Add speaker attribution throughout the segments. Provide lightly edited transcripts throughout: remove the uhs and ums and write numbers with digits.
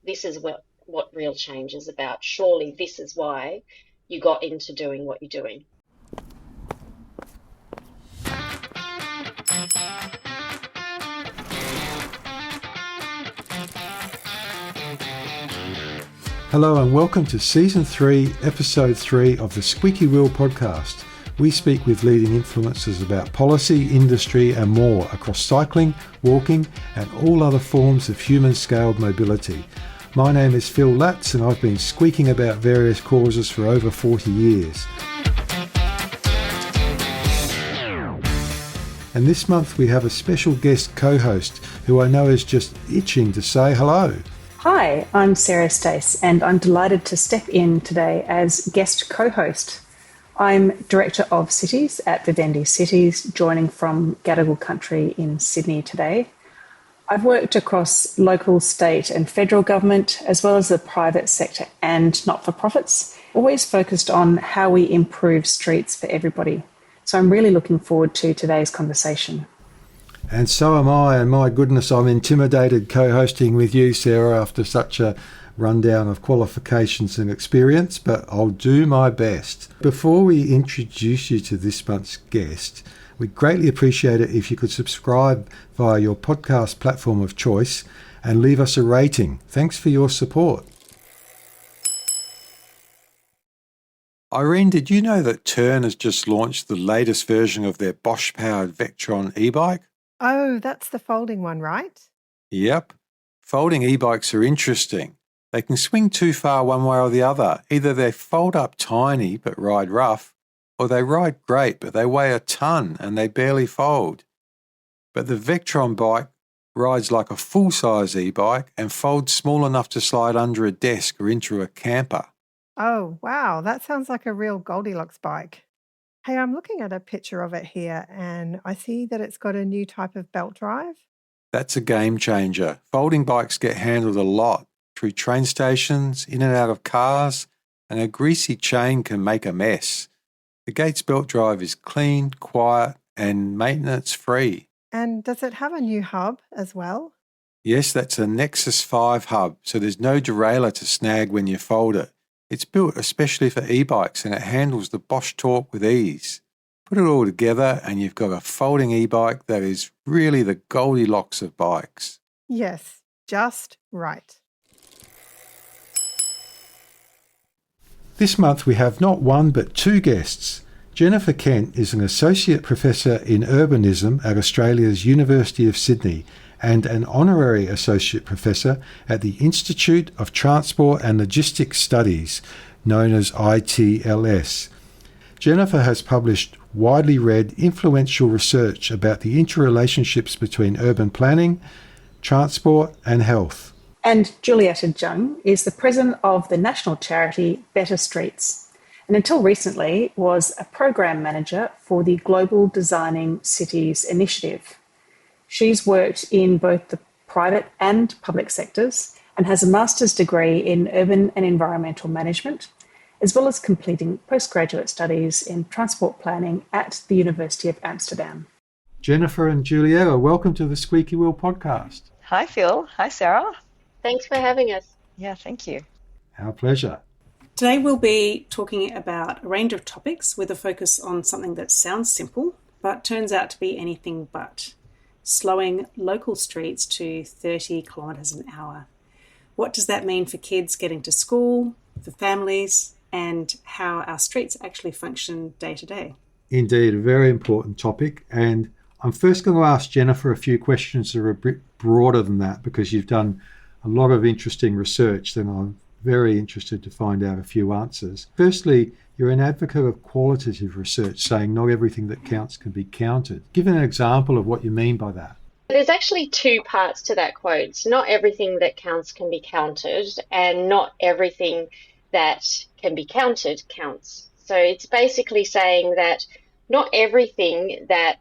Speaker 1: this is what real change is about. Surely this is why you got into doing what you're doing.
Speaker 2: Hello and welcome to Season 3, Episode 3 of the Squeaky Wheel podcast. We speak with leading influencers about policy, industry and more across cycling, walking and all other forms of human-scaled mobility. My name is Phil Latz and I've been squeaking about various causes for over 40 years. And this month we have a special guest co-host who I know is just itching to say hello.
Speaker 3: Hi, I'm Sarah Stace and I'm delighted to step in today as guest co-host. I'm Director of Cities at Vivendi Cities, joining from Gadigal country in Sydney today. I've worked across local, state and federal government, as well as the private sector and not-for-profits, always focused on how we improve streets for everybody. So I'm really looking forward to today's conversation.
Speaker 2: And so am I, and my goodness, I'm intimidated co-hosting with you, Sarah, after such a rundown of qualifications and experience, but I'll do my best. Before we introduce you to this month's guest, we'd greatly appreciate it if you could subscribe via your podcast platform of choice and leave us a rating. Thanks for your support. Irene, did you know that Tern has just launched the latest version of their Bosch-powered Vectron e-bike?
Speaker 4: Oh, that's the folding one, right?
Speaker 2: Yep. Folding e-bikes are interesting. They can swing too far one way or the other. Either they fold up tiny but ride rough, or they ride great but they weigh a ton and they barely fold. But the Vectron bike rides like a full-size e-bike and folds small enough to slide under a desk or into a camper.
Speaker 4: Oh, wow, that sounds like a real Goldilocks bike. Hey, I'm looking at a picture of it here and I see that it's got a new type of belt drive.
Speaker 2: That's a game changer. Folding bikes get handled a lot through train stations, in and out of cars, and a greasy chain can make a mess. The Gates belt drive is clean, quiet, and maintenance-free.
Speaker 4: And does it have a new hub as well?
Speaker 2: Yes, that's a Nexus 5 hub, so there's no derailleur to snag when you fold it. It's built especially for e-bikes and it handles the Bosch torque with ease. Put it all together and you've got a folding e-bike that is really the Goldilocks of bikes.
Speaker 4: Yes, just right.
Speaker 2: This month we have not one but two guests. Jennifer Kent is an Associate Professor in Urbanism at Australia's University of Sydney and an Honorary Associate Professor at the Institute of Transport and Logistics Studies, known as ITLS. Jennifer has published widely read, influential research about the interrelationships between urban planning, transport and health.
Speaker 3: And Jullietta Jung is the President of the national charity Better Streets, and until recently was a Program Manager for the Global Designing Cities initiative. She's worked in both the private and public sectors and has a master's degree in urban and environmental management, as well as completing postgraduate studies in transport planning at the University of Amsterdam.
Speaker 2: Jennifer and Jullietta, welcome to the Squeaky Wheel podcast.
Speaker 5: Hi, Phil. Hi, Sarah.
Speaker 1: Thanks for having us.
Speaker 5: Yeah, thank you.
Speaker 2: Our pleasure.
Speaker 3: Today we'll be talking about a range of topics with a focus on something that sounds simple, but turns out to be anything but. Slowing local streets to 30 kilometres an hour. What does that mean for kids getting to school, for families, and how our streets actually function day to day?
Speaker 2: Indeed, a very important topic. And I'm first going to ask Jennifer a few questions that are a bit broader than that because you've done a lot of interesting research that I'm very interested to find out a few answers. Firstly, you're an advocate of qualitative research, saying not everything that counts can be counted. Give an example of what you mean by that.
Speaker 1: There's actually two parts to that quote. It's not everything that counts can be counted, and not everything that can be counted counts. So it's basically saying that not everything that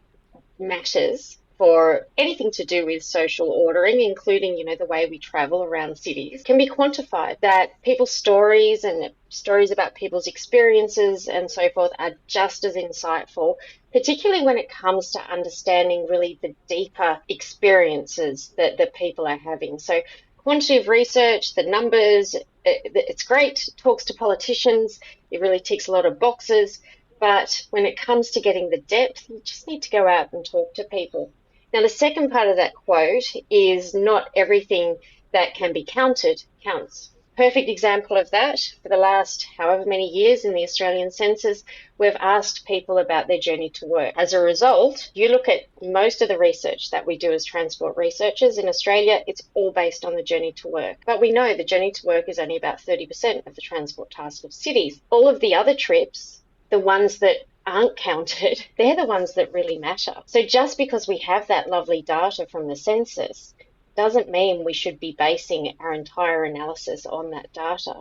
Speaker 1: matters for anything to do with social ordering, including, the way we travel around cities, can be quantified. That people's stories and stories about people's experiences and so forth are just as insightful, particularly when it comes to understanding really the deeper experiences that people are having. So quantitative research, the numbers, it's great, it talks to politicians, it really ticks a lot of boxes, but when it comes to getting the depth, you just need to go out and talk to people. Now, the second part of that quote is not everything that can be counted counts. Perfect example of that, for the last however many years in the Australian census, we've asked people about their journey to work. As a result, you look at most of the research that we do as transport researchers in Australia, it's all based on the journey to work. But we know the journey to work is only about 30% of the transport task of cities. All of the other trips, the ones that aren't counted, they're the ones that really matter. So just because we have that lovely data from the census doesn't mean we should be basing our entire analysis on that data.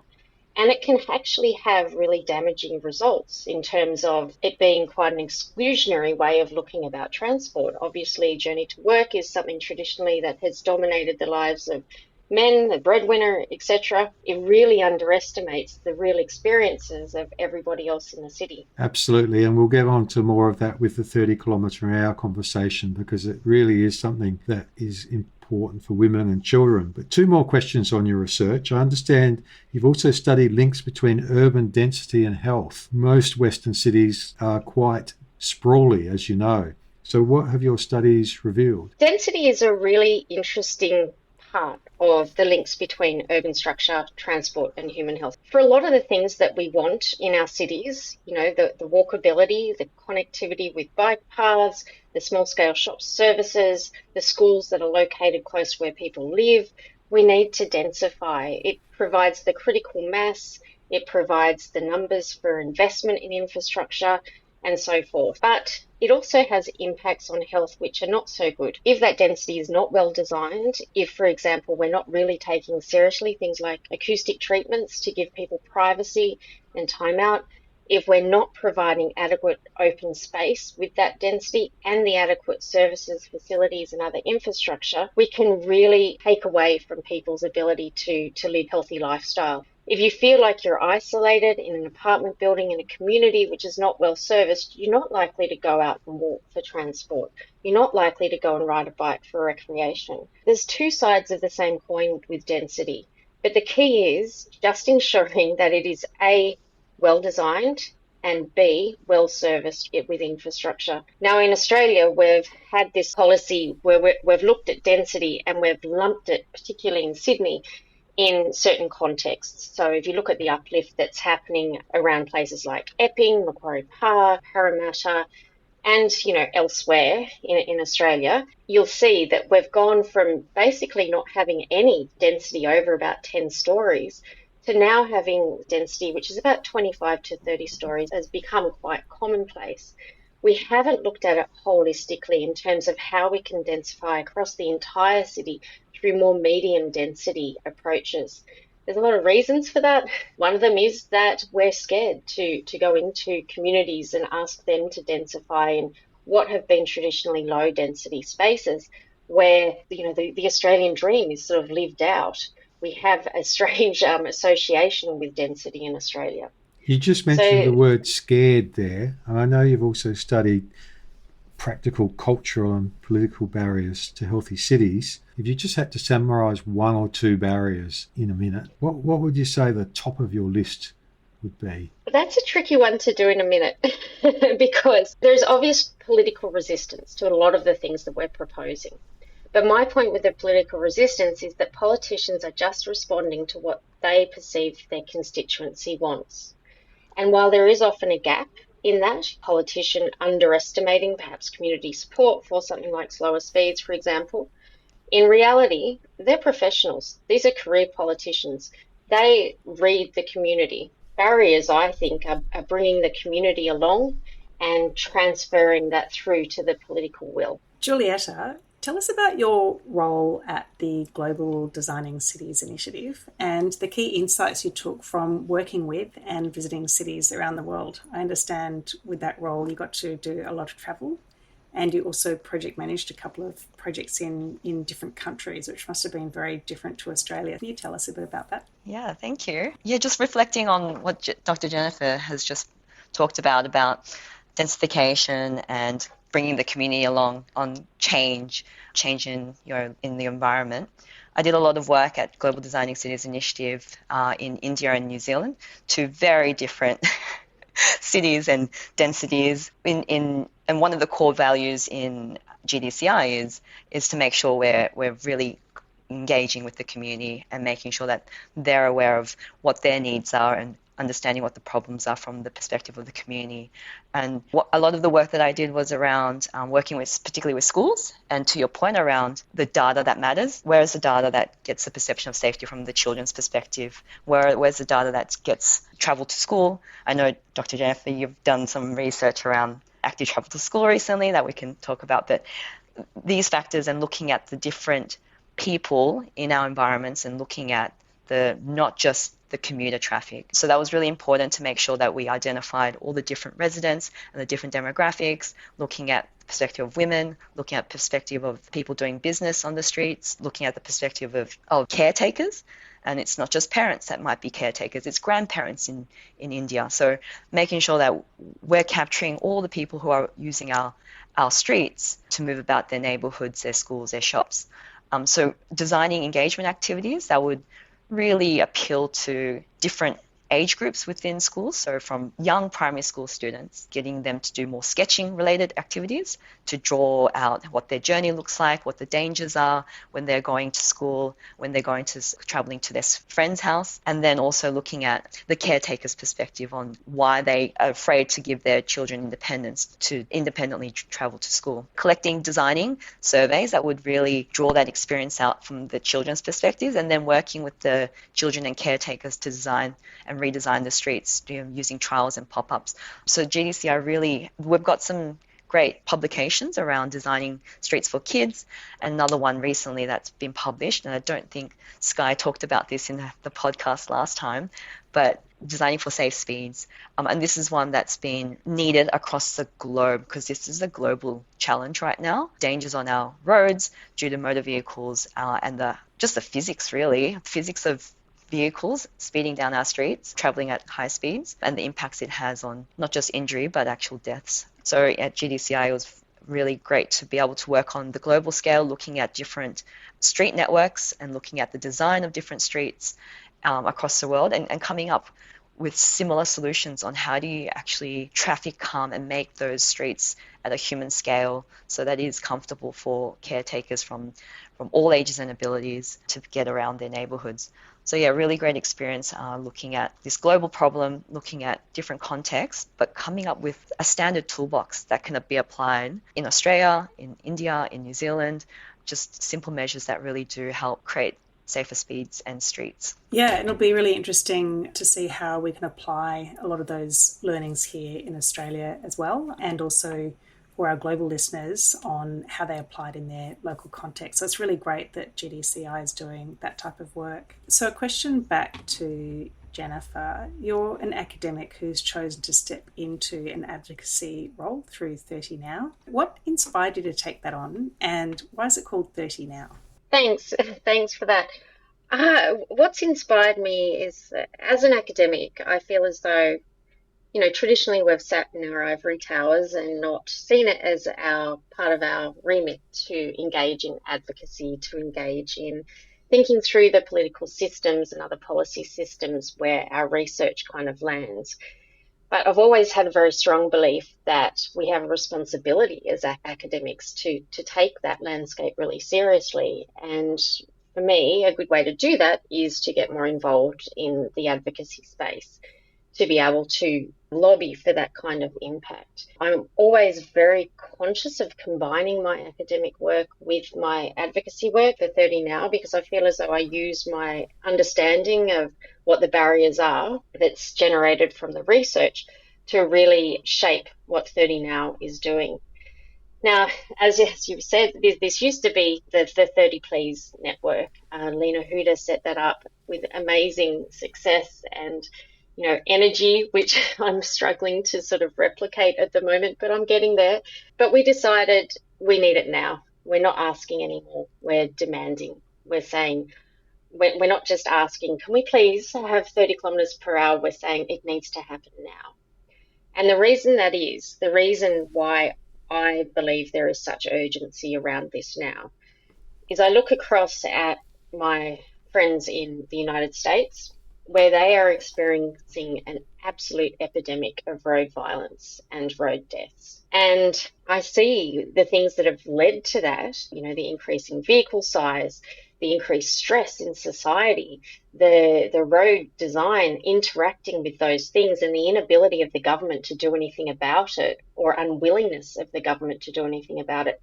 Speaker 1: And it can actually have really damaging results in terms of it being quite an exclusionary way of looking about transport. Obviously, journey to work is something traditionally that has dominated the lives of men, the breadwinner, etc. It really underestimates the real experiences of everybody else in the city.
Speaker 2: Absolutely, and we'll get on to more of that with the 30 kilometre an hour conversation, because it really is something that is important for women and children. But two more questions on your research. I understand you've also studied links between urban density and health. Most Western cities are quite sprawly, as you know. So what have your studies revealed?
Speaker 1: Density is a really interesting part of the links between urban structure, transport and human health. For a lot of the things that we want in our cities, the walkability, the connectivity with bike paths, the small-scale shop services, the schools that are located close where people live, we need to densify. It provides the critical mass, it provides the numbers for investment in infrastructure, and so forth. But it also has impacts on health which are not so good. If that density is not well designed, if, for example, we're not really taking seriously things like acoustic treatments to give people privacy and time out, if we're not providing adequate open space with that density and the adequate services, facilities and other infrastructure, we can really take away from people's ability to live healthy lifestyle. If you feel like you're isolated in an apartment building in a community which is not well serviced, you're not likely to go out and walk for transport. You're not likely to go and ride a bike for recreation. There's two sides of the same coin with density. But the key is just ensuring that it is A, well designed, and B, well serviced with infrastructure. Now in Australia, we've had this policy where we've looked at density and we've lumped it, particularly in Sydney, in certain contexts. So if you look at the uplift that's happening around places like Epping, Macquarie Park, Parramatta, and elsewhere in Australia, you'll see that we've gone from basically not having any density over about 10 stories to now having density which is about 25 to 30 stories has become quite commonplace. We haven't looked at it holistically in terms of how we can densify across the entire city through more medium density approaches. There's a lot of reasons for that. One of them is that we're scared to go into communities and ask them to densify in what have been traditionally low density spaces where the Australian dream is sort of lived out. We have a strange association with density in Australia.
Speaker 2: You just mentioned the word scared there. I know you've also studied practical cultural and political barriers to healthy cities. If you just had to summarise one or two barriers in a minute, what would you say the top of your list would be?
Speaker 1: That's a tricky one to do in a minute because there's obvious political resistance to a lot of the things that we're proposing. But my point with the political resistance is that politicians are just responding to what they perceive their constituency wants. And while there is often a gap in that, politician underestimating perhaps community support for something like slower speeds, for example, in reality, they're professionals. These are career politicians. They read the community. Barriers, I think, are bringing the community along and transferring that through to the political will.
Speaker 3: Jullietta, tell us about your role at the Global Designing Cities initiative and the key insights you took from working with and visiting cities around the world. I understand with that role you got to do a lot of travel and you also project managed a couple of projects in different countries, which must have been very different to Australia. Can you tell us a bit about that?
Speaker 5: Yeah, thank you. Yeah, just reflecting on what Dr. Jennifer has just talked about densification and bringing the community along on change in the environment. I did a lot of work at Global Designing Cities Initiative in India and New Zealand, two very different cities and densities. And one of the core values in GDCI is to make sure we're really engaging with the community and making sure that they're aware of what their needs are and understanding what the problems are from the perspective of the community. And a lot of the work that I did was around working with, particularly with schools, and to your point around the data that matters. Where's the data that gets the perception of safety from the children's perspective? Where's the data that gets travel to school? I know, Dr. Jennifer, you've done some research around active travel to school recently that we can talk about, but these factors and looking at the different people in our environments and looking at not just the commuter traffic. So that was really important to make sure that we identified all the different residents and the different demographics, looking at the perspective of women, looking at the perspective of people doing business on the streets, looking at the perspective of caretakers. And it's not just parents that might be caretakers, it's grandparents in India. So making sure that we're capturing all the people who are using our streets to move about their neighborhoods, their schools, their shops. So designing engagement activities that would really appeal to different age groups within schools. So from young primary school students, getting them to do more sketching related activities to draw out what their journey looks like, what the dangers are when they're going to school, when they're traveling to their friend's house, and then also looking at the caretaker's perspective on why they are afraid to give their children independence to independently travel to school. Designing surveys that would really draw that experience out from the children's perspectives, and then working with the children and caretakers to design and redesign the streets using trials and pop-ups. So GDCI we've got some great publications around designing streets for kids. Another one recently that's been published, and I don't think Sky talked about this in the podcast last time, but designing for safe speeds. And this is one that's been needed across the globe because this is a global challenge right now. Dangers on our roads due to motor vehicles and just the physics, really. Physics of vehicles speeding down our streets, traveling at high speeds, and the impacts it has on not just injury, but actual deaths. So at GDCI, it was really great to be able to work on the global scale, looking at different street networks and looking at the design of different streets across the world and coming up with similar solutions on how do you actually traffic calm and make those streets at a human scale so that it is comfortable for caretakers from all ages and abilities to get around their neighborhoods. So yeah, really great experience looking at this global problem, looking at different contexts, but coming up with a standard toolbox that can be applied in Australia, in India, in New Zealand, just simple measures that really do help create safer speeds and streets.
Speaker 3: Yeah, it'll be really interesting to see how we can apply a lot of those learnings here in Australia as well, and also for our global listeners on how they applied in their local context. So it's really great that GDCI is doing that type of work. So a question back to Jennifer. You're an academic who's chosen to step into an advocacy role through 30 Now. What inspired you to take that on, and why is it called 30 Now?
Speaker 1: Thanks for that. What's inspired me is that as an academic, I feel as though traditionally we've sat in our ivory towers and not seen it as part of our remit to engage in advocacy, to engage in thinking through the political systems and other policy systems where our research kind of lands. But I've always had a very strong belief that we have a responsibility as academics to take that landscape really seriously. And for me, a good way to do that is to get more involved in the advocacy space, to be able to lobby for that kind of impact. I'm always very conscious of combining my academic work with my advocacy work for 30 Now, because I feel as though I use my understanding of what the barriers are that's generated from the research to really shape what 30 Now is doing. Now, as you've said, this used to be the 30 Please network. Lena Huda set that up with amazing success and energy, which I'm struggling to sort of replicate at the moment, but I'm getting there. But we decided we need it now. We're not asking anymore. We're demanding. We're saying, we're not just asking, can we please have 30 kilometres per hour? We're saying it needs to happen now. And the reason why I believe there is such urgency around this now is I look across at my friends in the United States, where they are experiencing an absolute epidemic of road violence and road deaths. And I see the things that have led to that, the increasing vehicle size, the increased stress in society, the road design interacting with those things, and the inability of the government to do anything about it, or unwillingness of the government to do anything about it.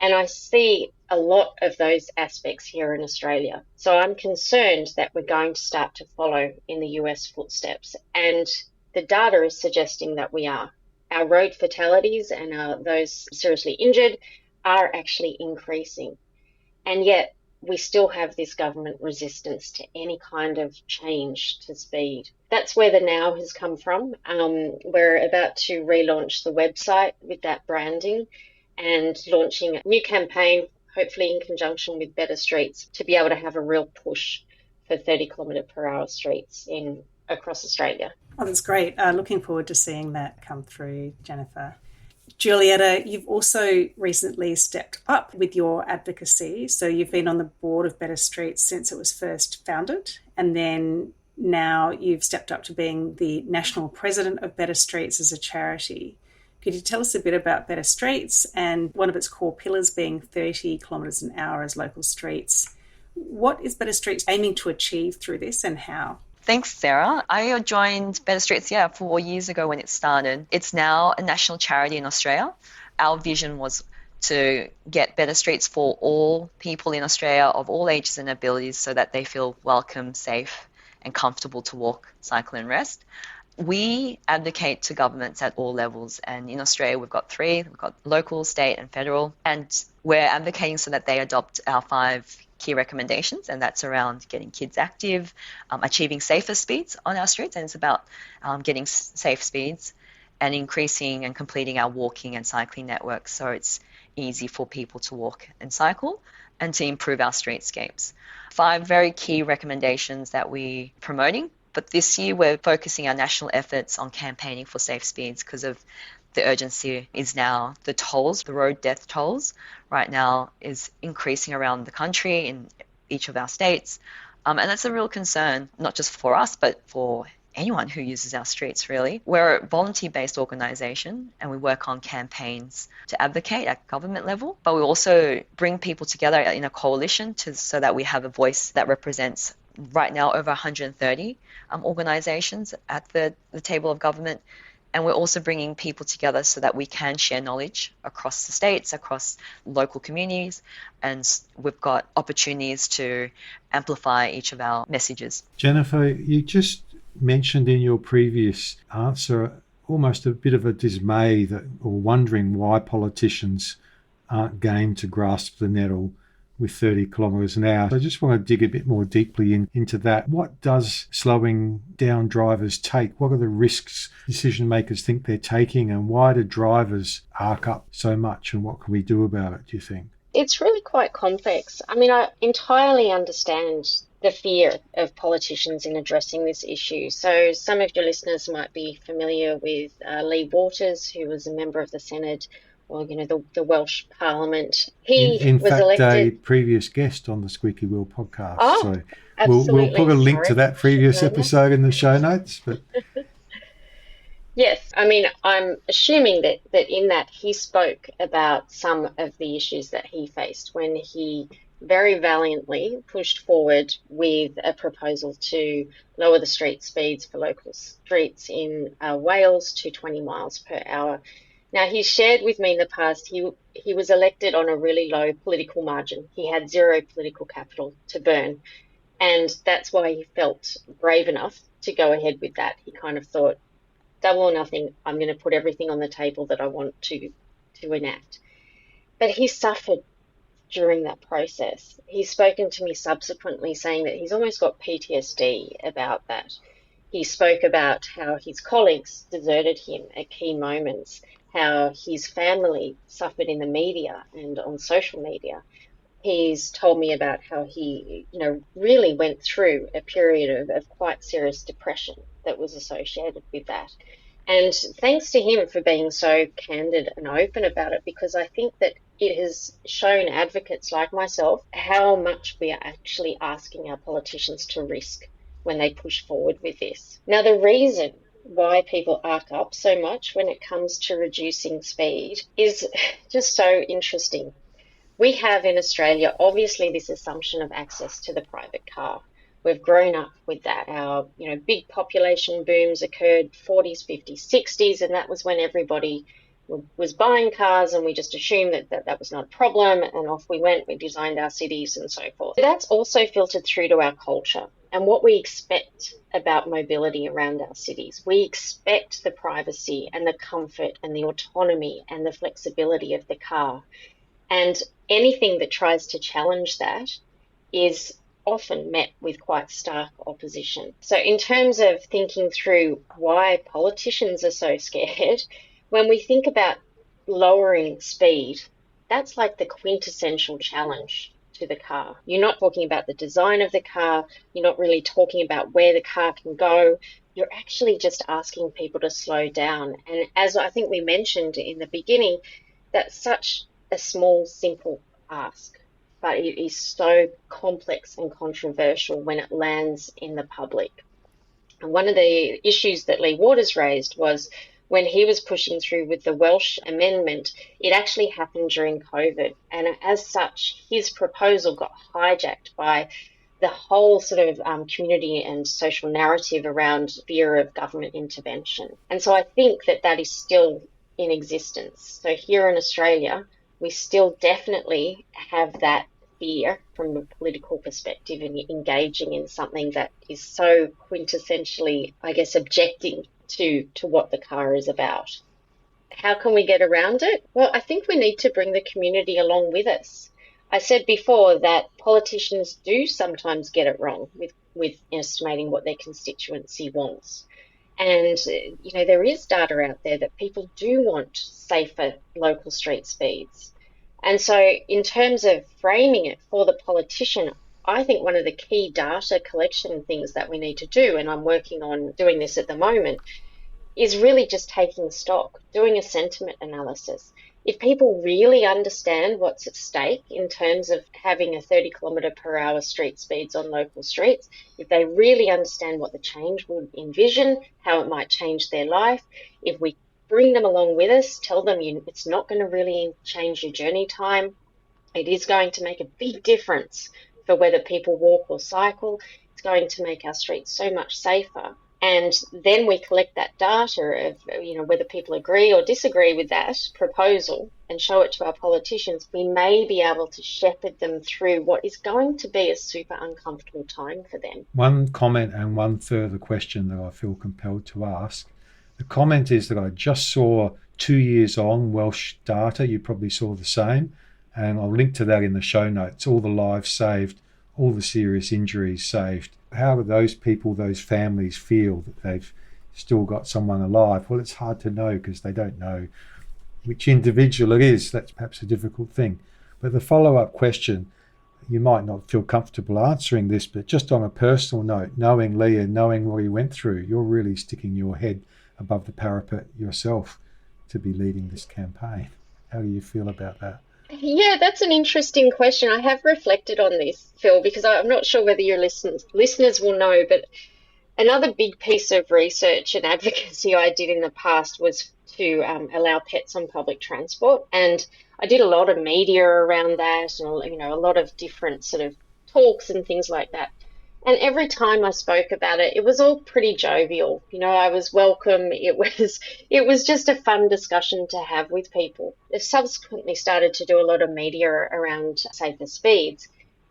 Speaker 1: And I see a lot of those aspects here in Australia. So I'm concerned that we're going to start to follow in the US footsteps. And the data is suggesting that we are. Our road fatalities and those seriously injured are actually increasing. And yet we still have this government resistance to any kind of change to speed. That's where the now has come from. We're about to relaunch the website with that branding and launching a new campaign, hopefully in conjunction with Better Streets, to be able to have a real push for 30km/h streets across Australia.
Speaker 3: Oh, that's great. Looking forward to seeing that come through, Jennifer. Jullietta, you've also recently stepped up with your advocacy. So you've been on the board of Better Streets since it was first founded, and then now you've stepped up to being the national president of Better Streets as a charity. Could you tell us a bit about Better Streets and one of its core pillars being 30 kilometres an hour as local streets? What is Better Streets aiming to achieve through this, and how?
Speaker 5: Thanks, Sarah. I joined Better Streets, 4 years ago when it started. It's now a national charity in Australia. Our vision was to get better streets for all people in Australia of all ages and abilities so that they feel welcome, safe, and comfortable to walk, cycle, and rest. We advocate to governments at all levels, and in Australia we've got 3. We've got local, state, and federal, and we're advocating so that they adopt our 5 key recommendations, and that's around getting kids active, achieving safer speeds on our streets, and it's about getting safe speeds and increasing and completing our walking and cycling networks so it's easy for people to walk and cycle, and to improve our streetscapes. 5 very key recommendations that we're promoting, but this year we're focusing our national efforts on campaigning for safe speeds because of the urgency is now the tolls, the road death tolls right now is increasing around the country in each of our states. And that's a real concern, not just for us, but for anyone who uses our streets, really. We're a volunteer-based organisation and we work on campaigns to advocate at government level, but we also bring people together in a coalition so that we have a voice that represents right now over 130 organisations at the table of government. And we're also bringing people together so that we can share knowledge across the states, across local communities, and we've got opportunities to amplify each of our messages.
Speaker 2: Jennifer, you just mentioned in your previous answer almost a bit of a dismay or wondering why politicians aren't game to grasp the nettle with 30 kilometres an hour. So I just want to dig a bit more deeply into that. What does slowing down drivers take? What are the risks decision makers think they're taking, and why do drivers arc up so much, and what can we do about it, do you think?
Speaker 1: It's really quite complex. I mean, I entirely understand the fear of politicians in addressing this issue. So some of your listeners might be familiar with Lee Waters, who was a member of the Senate, or, the Welsh Parliament. He
Speaker 2: in
Speaker 1: was
Speaker 2: fact,
Speaker 1: elected
Speaker 2: a previous guest on the Squeaky Wheel podcast.
Speaker 1: Oh,
Speaker 2: so
Speaker 1: absolutely.
Speaker 2: we'll put a link to that previous episode in the show notes. But
Speaker 1: yes, I mean, I'm assuming that in that he spoke about some of the issues that he faced when he very valiantly pushed forward with a proposal to lower the street speeds for local streets in Wales to 20 miles per hour. Now, he shared with me in the past, he was elected on a really low political margin. He had zero political capital to burn. And that's why he felt brave enough to go ahead with that. He kind of thought, double or nothing, I'm going to put everything on the table that I want to enact. But he suffered during that process. He's spoken to me subsequently saying that he's almost got PTSD about that. He spoke about how his colleagues deserted him at key moments, how his family suffered in the media and on social media. He's told me about how he, really went through a period of quite serious depression that was associated with that. And thanks to him for being so candid and open about it, because I think that it has shown advocates like myself how much we are actually asking our politicians to risk when they push forward with this. Now, the reason why people arc up so much when it comes to reducing speed is just so interesting. We have in Australia, obviously, this assumption of access to the private car. We've grown up with that. Our, big population booms occurred 40s, 50s, 60s, and that was when everybody was buying cars, and we just assumed that was not a problem, and off we went. We designed our cities and so forth. That's also filtered through to our culture and what we expect about mobility around our cities. We expect the privacy and the comfort and the autonomy and the flexibility of the car. And anything that tries to challenge that is often met with quite stark opposition. So in terms of thinking through why politicians are so scared, when we think about lowering speed, that's like the quintessential challenge to the car. You're not talking about the design of the car. You're not really talking about where the car can go. You're actually just asking people to slow down. And as I think we mentioned in the beginning, that's such a small, simple ask, but it is so complex and controversial when it lands in the public. And one of the issues that Lee Waters raised was when he was pushing through with the Welsh Amendment, it actually happened during COVID. And as such, his proposal got hijacked by the whole sort of community and social narrative around fear of government intervention. And so I think that is still in existence. So here in Australia, we still definitely have that fear from a political perspective in engaging in something that is so quintessentially, I guess, objecting to what the car is about. How can we get around it? Well, I think we need to bring the community along with us. I said before that politicians do sometimes get it wrong with estimating what their constituency wants. And, there is data out there that people do want safer local street speeds. And so in terms of framing it for the politician, I think one of the key data collection things that we need to do, and I'm working on doing this at the moment, is really just taking stock, doing a sentiment analysis. If people really understand what's at stake in terms of having a 30 kilometre per hour street speeds on local streets, if they really understand what the change would envision, how it might change their life, if we bring them along with us, tell them it's not going to really change your journey time, it is going to make a big difference for whether people walk or cycle, it's going to make our streets so much safer. And then we collect that data of, whether people agree or disagree with that proposal and show it to our politicians, we may be able to shepherd them through what is going to be a super uncomfortable time for them.
Speaker 2: One comment and one further question that I feel compelled to ask. The comment is that I just saw 2 years on Welsh data. You probably saw the same. And I'll link to that in the show notes. All the lives saved, all the serious injuries saved. How do those people, those families feel that they've still got someone alive? Well, it's hard to know because they don't know which individual it is. That's perhaps a difficult thing. But the follow-up question, you might not feel comfortable answering this, but just on a personal note, knowing Lee and knowing what he went through, you're really sticking your head above the parapet yourself to be leading this campaign. How do you feel about that?
Speaker 1: Yeah, that's an interesting question. I have reflected on this, Phil, because I'm not sure whether your listeners will know, but another big piece of research and advocacy I did in the past was to allow pets on public transport. And I did a lot of media around that and, a lot of different sort of talks and things like that. And every time I spoke about it, it was all pretty jovial. I was welcome. It was just a fun discussion to have with people. I've subsequently started to do a lot of media around safer speeds,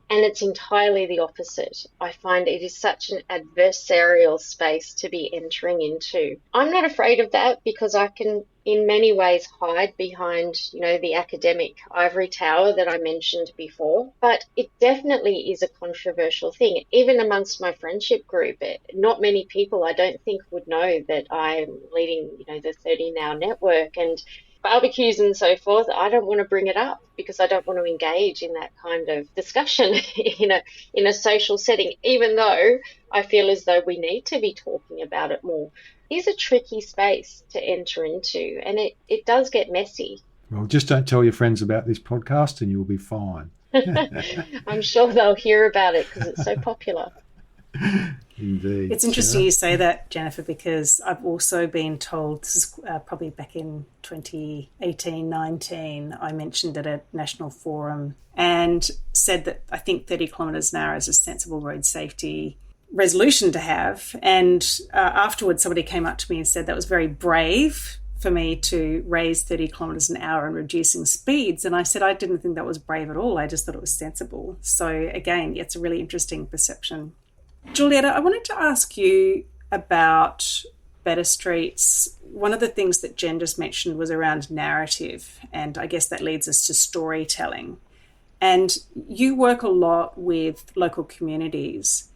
Speaker 1: and it's entirely the opposite. I find it is such an adversarial space to be entering into. I'm not afraid of that because I can, in many ways, hide behind, the academic ivory tower that I mentioned before. But it definitely is a controversial thing. Even amongst my friendship group, not many people, I don't think, would know that I'm leading, the 30 Now network and barbecues and so forth. I don't want to bring it up because I don't want to engage in that kind of discussion in a social setting, even though I feel as though we need to be talking about it more. It is a tricky space to enter into, and it does get messy.
Speaker 2: Well, just don't tell your friends about this podcast and you'll be fine.
Speaker 1: I'm sure they'll hear about it because it's so popular.
Speaker 2: Indeed.
Speaker 3: It's interesting you say that, Jennifer, because I've also been told, this is probably back in 2018-19, I mentioned at a national forum and said that I think 30 kilometres an hour is a sensible road safety resolution to have. And afterwards, somebody came up to me and said that was very brave for me to raise 30 kilometres an hour and reducing speeds. And I said I didn't think that was brave at all. I just thought it was sensible. So again, it's a really interesting perception. Jullietta, I wanted to ask you about Better Streets. One of the things that Jen just mentioned was around narrative, and I guess that leads us to storytelling. And you work a lot with local communities.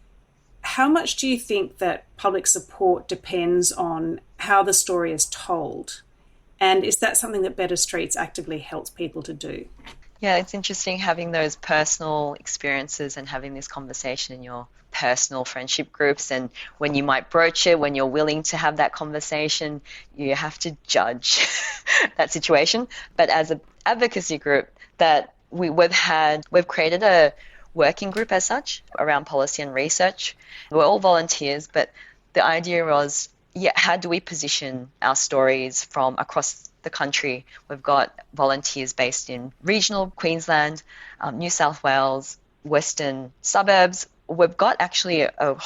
Speaker 3: How much do you think that public support depends on how the story is told? And is that something that Better Streets actively helps people to do?
Speaker 5: Yeah, it's interesting having those personal experiences and having this conversation in your personal friendship groups, and when you might broach it, when you're willing to have that conversation, you have to judge that situation. But as an advocacy group that we've created a working group as such around policy and research. We're all volunteers, but the idea was, how do we position our stories from across the country? We've got volunteers based in regional Queensland, New South Wales, western suburbs. We've got actually a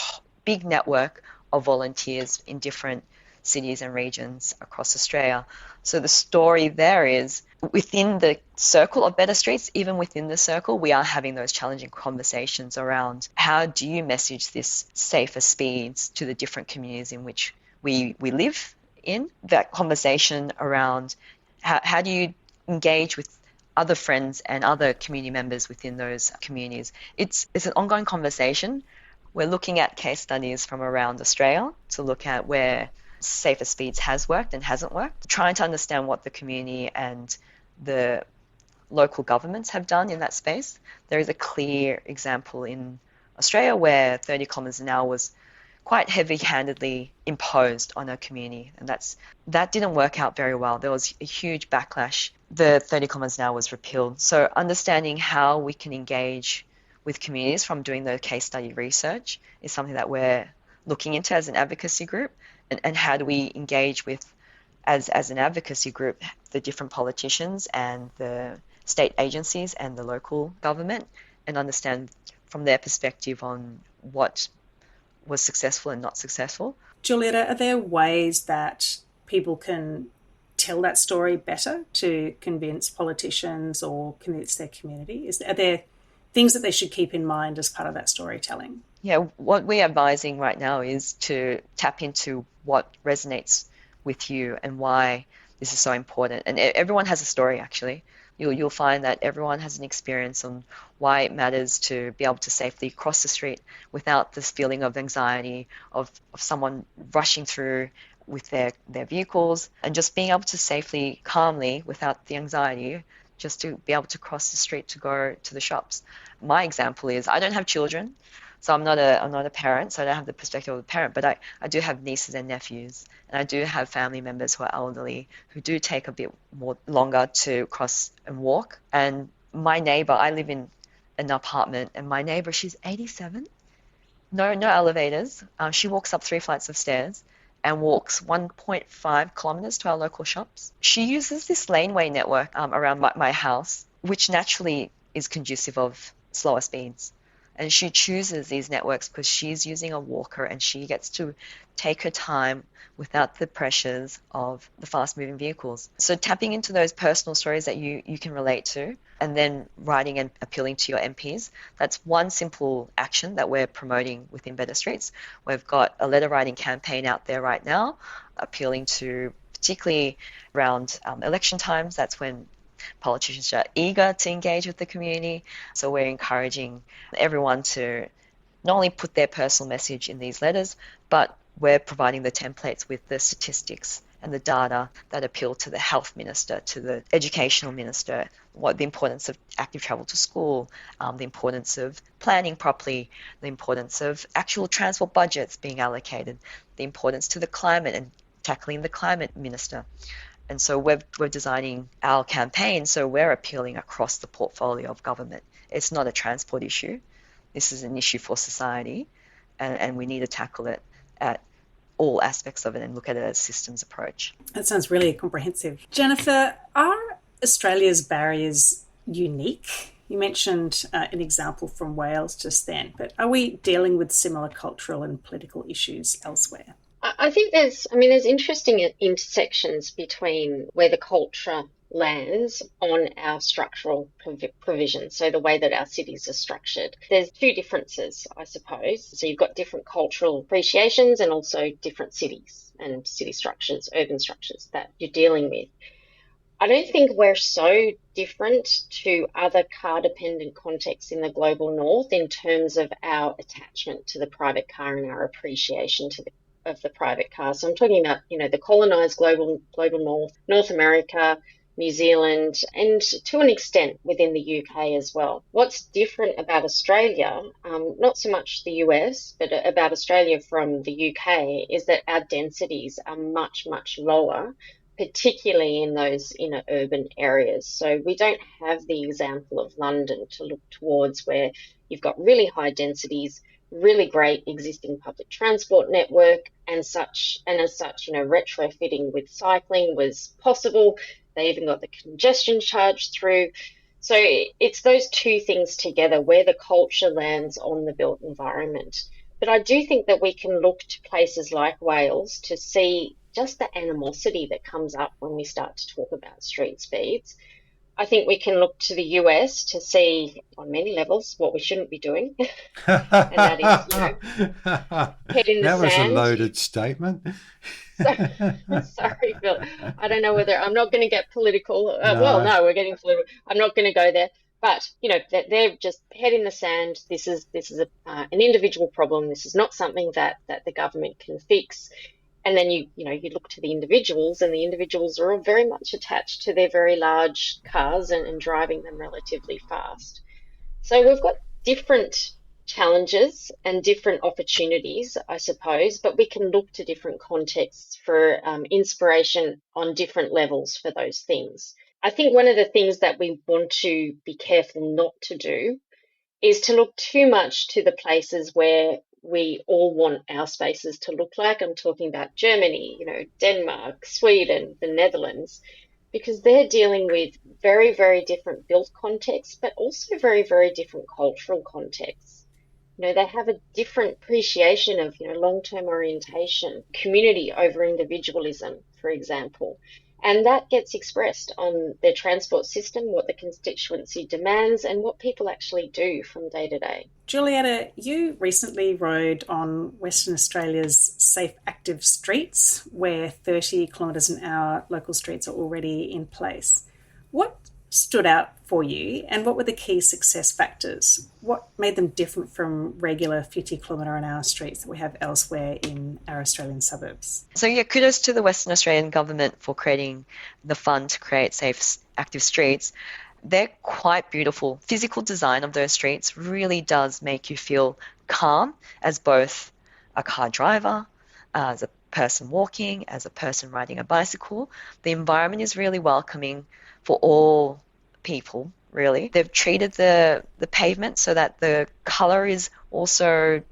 Speaker 5: big network of volunteers in different cities and regions across Australia. So the story there is, within the circle of Better Streets, even within the circle, we are having those challenging conversations around how do you message this safer speeds to the different communities in which we live in. That conversation around how do you engage with other friends and other community members within those communities. It's an ongoing conversation. We're looking at case studies from around Australia to look at where safer speeds has worked and hasn't worked, trying to understand what the community and the local governments have done in that space. There is a clear example in Australia where 30 kilometres an hour was quite heavy-handedly imposed on a community, and that didn't work out very well. There was a huge backlash. The 30 kilometres an hour was repealed. So understanding how we can engage with communities from doing the case study research is something that we're looking into as an advocacy group, and how do we engage with, as an advocacy group, the different politicians and the state agencies and the local government, and understand from their perspective on what was successful and not successful.
Speaker 3: Jullietta, are there ways that people can tell that story better to convince politicians or convince their community? Are there things that they should keep in mind as part of that storytelling?
Speaker 5: Yeah, what we're advising right now is to tap into what resonates with you and why this is so important. And everyone has a story, actually. You'll find that everyone has an experience on why it matters to be able to safely cross the street without this feeling of anxiety of someone rushing through with their vehicles, and just being able to safely, calmly, without the anxiety, just to be able to cross the street to go to the shops. My example is, I don't have children, so I'm not a parent, so I don't have the perspective of a parent, but I do have nieces and nephews, and I do have family members who are elderly who do take a bit more longer to cross and walk. And my neighbour, I live in an apartment, and my neighbour, she's 87, no elevators. She walks up 3 flights of stairs and walks 1.5 kilometres to our local shops. She uses this laneway network around my house, which naturally is conducive of slower speeds. And she chooses these networks because she's using a walker and she gets to take her time without the pressures of the fast-moving vehicles. So tapping into those personal stories that you can relate to, and then writing and appealing to your MPs, that's one simple action that we're promoting within Better Streets. We've got a letter writing campaign out there right now, appealing to, particularly around election times. That's when politicians are eager to engage with the community. So we're encouraging everyone to not only put their personal message in these letters, but we're providing the templates with the statistics and the data that appeal to the health minister, to the educational minister, what the importance of active travel to school, the importance of planning properly, the importance of actual transport budgets being allocated, the importance to the climate and tackling the climate minister. And so we're designing our campaign so we're appealing across the portfolio of government. It's not a transport issue. This is an issue for society, and we need to tackle it at all aspects of it and look at it as a systems approach.
Speaker 3: That sounds really comprehensive. Jennifer, are Australia's barriers unique? You mentioned an example from Wales just then, but are we dealing with similar cultural and political issues elsewhere?
Speaker 1: I think there's interesting intersections between where the culture lands on our structural provisions, so the way that our cities are structured. There's two differences, I suppose. So you've got different cultural appreciations and also different cities and city structures, urban structures that you're dealing with. I don't think we're so different to other car-dependent contexts in the global north in terms of our attachment to the private car and our appreciation of the private car. So I'm talking about, the colonized global north, North America, New Zealand, and to an extent within the UK as well. What's different about Australia, not so much the US, but about Australia from the UK, is that our densities are much, much lower, particularly in those inner urban areas. So we don't have the example of London to look towards, where you've got really high densities, really great existing public transport network, and as such, retrofitting with cycling was possible. They even got the congestion charge through. So it's those two things together where the culture lands on the built environment. But I do think that we can look to places like Wales to see just the animosity that comes up when we start to talk about street speeds. I think we can look to the US to see on many levels what we shouldn't be doing. And that is, head in the
Speaker 2: that was
Speaker 1: sand.
Speaker 2: A loaded statement.
Speaker 1: Sorry, Phil. I don't know whether I'm not going to get political. No, we're getting political. I'm not going to go there. But, they're just head in the sand. This is an individual problem. This is not something that the government can fix. And then you look to the individuals, and the individuals are all very much attached to their very large cars and driving them relatively fast. So we've got different challenges and different opportunities, I suppose, but we can look to different contexts for inspiration on different levels for those things. I think one of the things that we want to be careful not to do is to look too much to the places where we all want our spaces to look like. I'm talking about Germany, Denmark, Sweden, the Netherlands, because they're dealing with very, very different built contexts, but also very, very different cultural contexts. They have a different appreciation of, long-term orientation, community over individualism, for example. And that gets expressed on their transport system, what the constituency demands, and what people actually do from day to day.
Speaker 3: Jullietta, you recently rode on Western Australia's safe active streets, where 30 kilometres an hour local streets are already in place. What stood out for you, and what were the key success factors? What made them different from regular 50 kilometre an hour streets that we have elsewhere in our Australian suburbs?
Speaker 5: So kudos to the Western Australian government for creating the fund to create safe active streets. They're quite beautiful. Physical design of those streets really does make you feel calm as both a car driver, as a person walking, as a person riding a bicycle. The environment is really welcoming for all people, really. They've treated the pavement so that the colour is also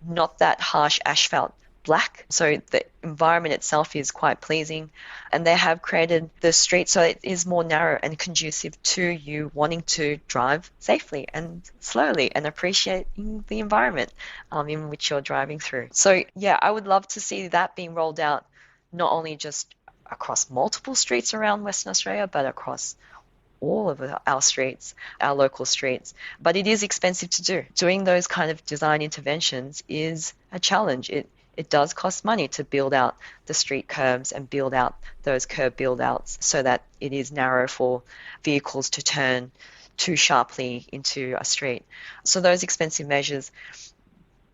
Speaker 5: not that harsh asphalt black, so the environment itself is quite pleasing, and they have created the street so it is more narrow and conducive to you wanting to drive safely and slowly and appreciating the environment in which you're driving through. So I would love to see that being rolled out not only just across multiple streets around Western Australia, but across all of our streets, our local streets. But it is expensive to do. Doing those kind of design interventions is a challenge. It does cost money to build out the street curbs and build out those curb build-outs so that it is narrow for vehicles to turn too sharply into a street. So those expensive measures,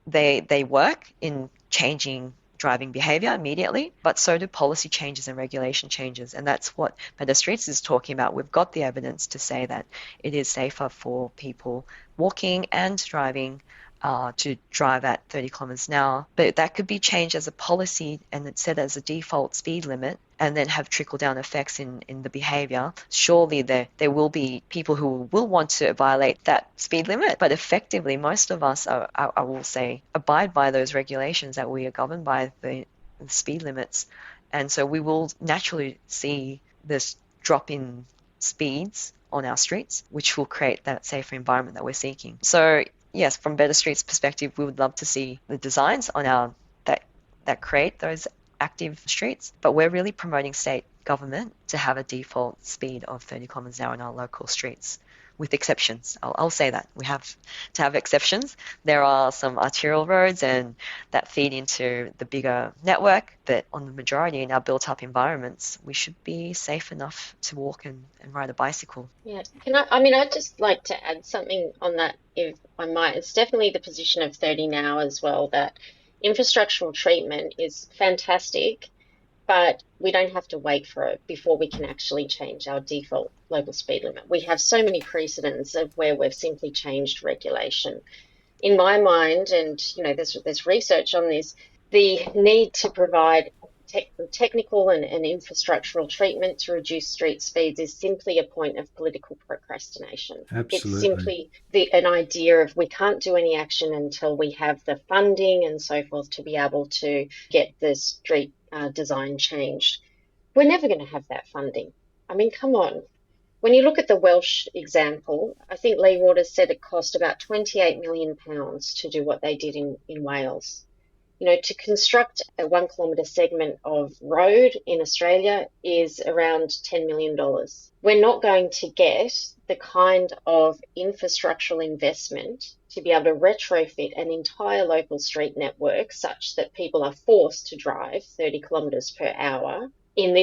Speaker 5: they work in changing driving behaviour immediately, but so do policy changes and regulation changes. And that's what Better Streets is talking about. We've got the evidence to say that it is safer for people walking and driving to drive at 30 kilometres an hour. But that could be changed as a policy and it's set as a default speed limit and then have trickle-down effects in the behaviour. Surely there will be people who will want to violate that speed limit, but effectively most of us, I will say, abide by those regulations that we are governed by the speed limits. And so we will naturally see this drop in speeds on our streets, which will create that safer environment that we're seeking. So yes, from Better Streets perspective, we would love to see the designs on our that create those active streets, but we're really promoting state government to have a default speed of 30 kilometres an hour in our local streets, with exceptions. I'll say that. We have to have exceptions. There are some arterial roads and that feed into the bigger network, but on the majority in our built-up environments, we should be safe enough to walk and ride a bicycle.
Speaker 1: Yeah, I'd just like to add something on that, if I might. It's definitely the position of 30 now as well, that infrastructural treatment is fantastic, but we don't have to wait for it before we can actually change our default local speed limit. We have so many precedents of where we've simply changed regulation. In my mind, and there's research on this, the need to provide technical and infrastructural treatment to reduce street speeds is simply a point of political procrastination.
Speaker 2: Absolutely.
Speaker 1: It's simply an idea of we can't do any action until we have the funding and so forth to be able to get the street design changed. We're never going to have that funding. I mean, come on. When you look at the Welsh example, I think Lee Waters said it cost about £28 million to do what they did in Wales. To construct a 1 kilometre segment of road in Australia is around $10 million. We're not going to get the kind of infrastructural investment to be able to retrofit an entire local street network such that people are forced to drive 30 kilometres per hour in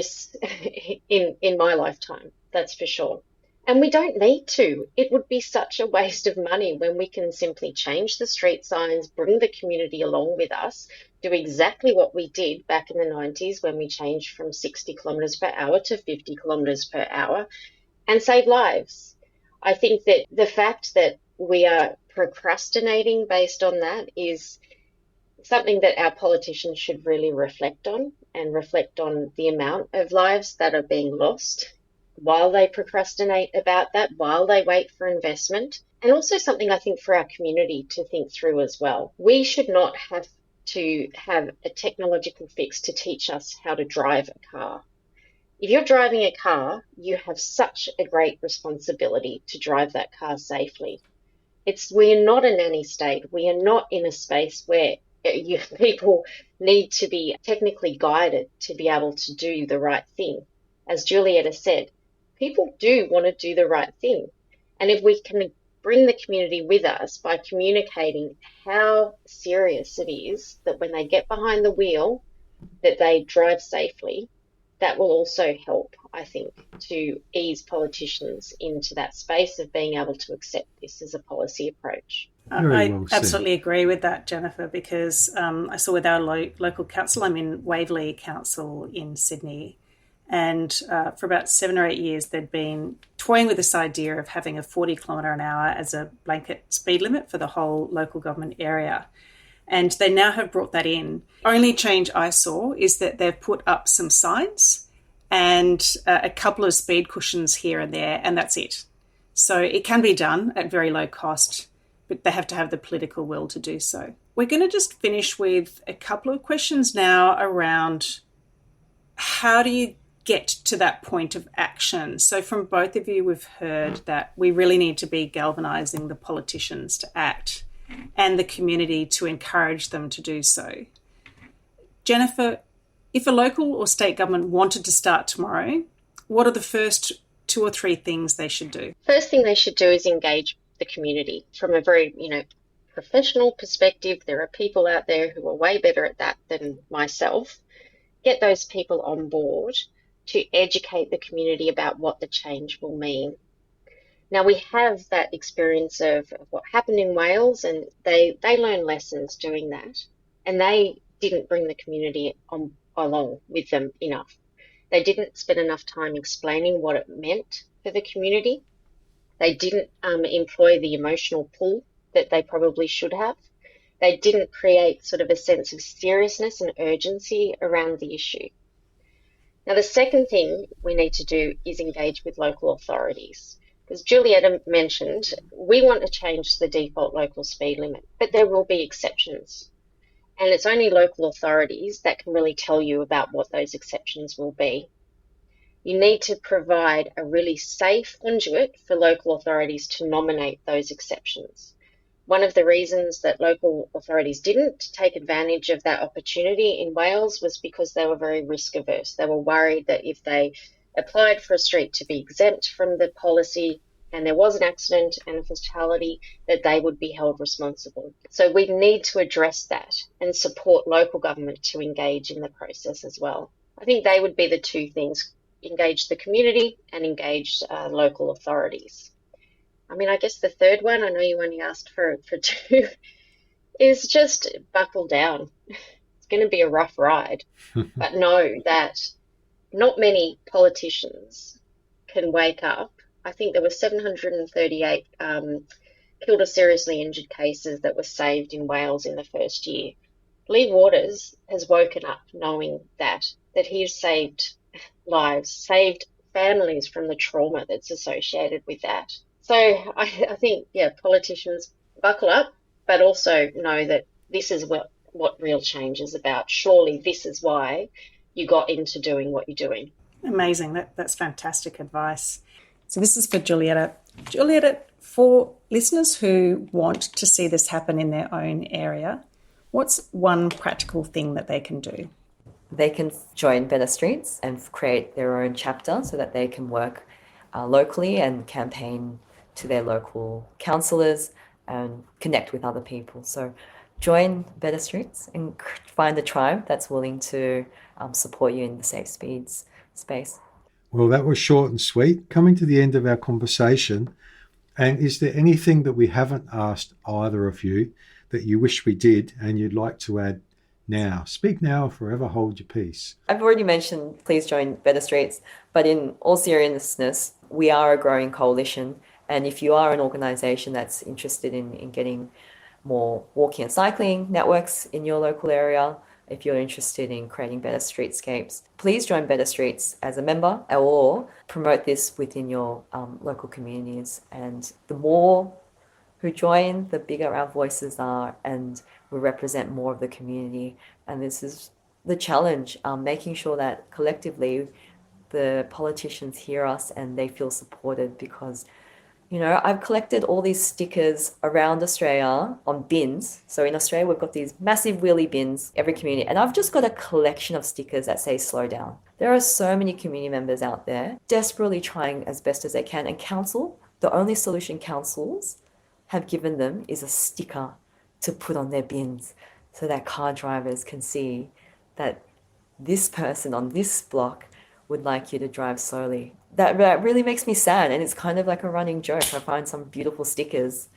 Speaker 1: my lifetime, that's for sure. And we don't need to. It would be such a waste of money when we can simply change the street signs, bring the community along with us, do exactly what we did back in the 90s when we changed from 60 kilometres per hour to 50 kilometres per hour, and save lives. I think that the fact that we are procrastinating based on that is something that our politicians should really reflect on, and reflect on the amount of lives that are being lost while they procrastinate about that, while they wait for investment, and also something I think for our community to think through as well. We should not have to have a technological fix to teach us how to drive a car. If you're driving a car, you have such a great responsibility to drive that car safely. We are not a nanny state. We are not in a space where people need to be technically guided to be able to do the right thing. As Jullietta said, people do want to do the right thing. And if we can bring the community with us by communicating how serious it is that when they get behind the wheel, that they drive safely, that will also help, I think, to ease politicians into that space of being able to accept this as a policy approach.
Speaker 3: I absolutely agree with that, Jennifer, because I saw with our local council, I'm in Waverley Council in Sydney, and for about 7 or 8 years, they'd been toying with this idea of having a 40 kilometre an hour as a blanket speed limit for the whole local government area. And they now have brought that in. Only change I saw is that they've put up some signs and a couple of speed cushions here and there, and that's it. So it can be done at very low cost, but they have to have the political will to do so. We're going to just finish with a couple of questions now around how do you get to that point of action. So from both of you, we've heard that we really need to be galvanising the politicians to act and the community to encourage them to do so. Jennifer, if a local or state government wanted to start tomorrow, what are the first 2 or 3 things they should do?
Speaker 1: First thing they should do is engage the community from a very, professional perspective. There are people out there who are way better at that than myself. Get those people on board to educate the community about what the change will mean. Now, we have that experience of what happened in Wales, and they learned lessons doing that, and they didn't bring the community along with them enough. They didn't spend enough time explaining what it meant for the community. They didn't employ the emotional pull that they probably should have. They didn't create sort of a sense of seriousness and urgency around the issue. Now, the second thing we need to do is engage with local authorities. Because Jullietta mentioned, we want to change the default local speed limit, but there will be exceptions. And it's only local authorities that can really tell you about what those exceptions will be. You need to provide a really safe conduit for local authorities to nominate those exceptions. One of the reasons that local authorities didn't take advantage of that opportunity in Wales was because they were very risk averse. They were worried that if they applied for a street to be exempt from the policy and there was an accident and a fatality, that they would be held responsible. So we need to address that and support local government to engage in the process as well. I think they would be the two things: engage the community and engage local authorities. I mean, I guess the third one, I know you only asked for two, is just buckle down. It's going to be a rough ride, but know that not many politicians can wake up. I think there were 738 killed or seriously injured cases that were saved in Wales in the first year. Lee Waters has woken up knowing that he's saved lives, saved families from the trauma that's associated with that. So I think, politicians buckle up, but also know that this is what real change is about. Surely this is why you got into doing what you're doing.
Speaker 3: Amazing. That's fantastic advice. So this is for Jullietta. Jullietta, for listeners who want to see this happen in their own area, what's one practical thing that they can do?
Speaker 5: They can join Better Streets and create their own chapter so that they can work locally and campaign to their local councillors and connect with other people. So join Better Streets and find a tribe that's willing to support you in the safe speeds space.
Speaker 2: Well, that was short and sweet. Coming to the end of our conversation, and is there anything that we haven't asked either of you that you wish we did and you'd like to add now? Speak now or forever hold your peace.
Speaker 5: I've already mentioned please join Better Streets, but in all seriousness, we are a growing coalition. And if you are an organisation that's interested in getting more walking and cycling networks in your local area, if you're interested in creating better streetscapes, please join Better Streets as a member or promote this within your local communities. And the more who join, the bigger our voices are, and we represent more of the community. And this is the challenge, making sure that collectively the politicians hear us and they feel supported, because I've collected all these stickers around Australia on bins. So in Australia, we've got these massive wheelie bins, every community. And I've just got a collection of stickers that say slow down. There are so many community members out there desperately trying as best as they can. And council, the only solution councils have given them is a sticker to put on their bins so that car drivers can see that this person on this block would like you to drive slowly. That really makes me sad, and it's kind of like a running joke. I find some beautiful stickers,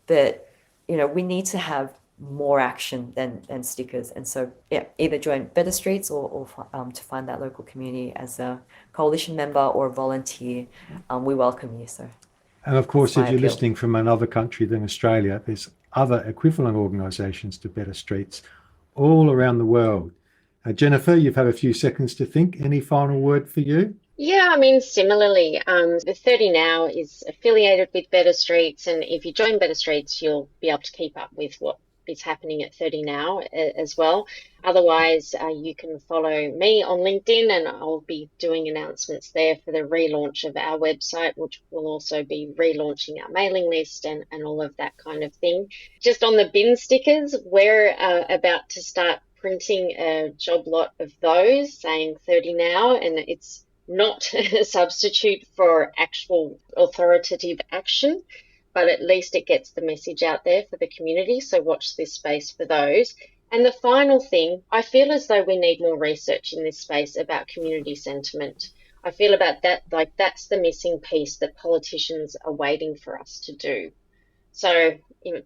Speaker 5: but we need to have more action than stickers. And so either join Better Streets or to find that local community as a coalition member or a volunteer. We welcome you. So,
Speaker 2: and of course, if you're listening from another country than Australia, there's other equivalent organisations to Better Streets all around the world. Jennifer, you've had a few seconds to think. Any final word for you?
Speaker 1: Yeah, I mean, similarly, the 30 Now is affiliated with Better Streets, and if you join Better Streets, you'll be able to keep up with what is happening at 30 Now as well. Otherwise, you can follow me on LinkedIn, and I'll be doing announcements there for the relaunch of our website, which will also be relaunching our mailing list and all of that kind of thing. Just on the bin stickers, we're about to start printing a job lot of those saying 30 Now, and it's not a substitute for actual authoritative action, but at least it gets the message out there for the community. So watch this space for those. And the final thing, I feel as though we need more research in this space about community sentiment. I feel about that, like that's the missing piece that politicians are waiting for us to do. So,